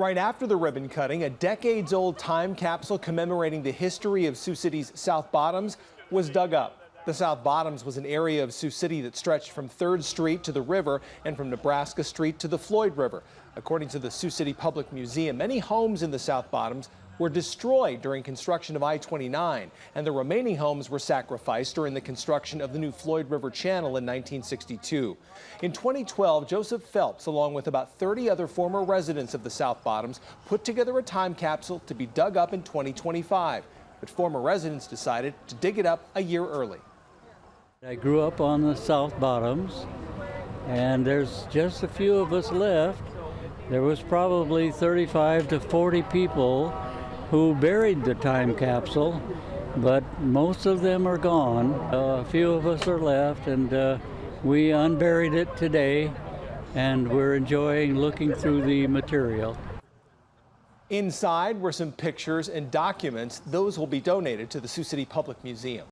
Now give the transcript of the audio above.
Right after the ribbon cutting, a decades-old time capsule commemorating the history of Sioux City's South Bottoms was dug up. The South Bottoms was an area of Sioux City that stretched from 3rd Street to the river and from Nebraska Street to the Floyd River. According to the Sioux City Public Museum, many homes in the South Bottoms were destroyed during construction of I-29, and the remaining homes were sacrificed during the construction of the new Floyd River Channel in 1962. In 2012, Joseph Phelps, along with about 30 other former residents of the South Bottoms, put together a time capsule to be dug up in 2025. But former residents decided to dig it up a year early. I grew up on the South Bottoms, and there's just a few of us left. There was probably 35 to 40 people who buried the time capsule, but most of them are gone. A few of us are left, and we unburied it today, and we're enjoying looking through the material. Inside were some pictures and documents. Those will be donated to the Sioux City Public Museum.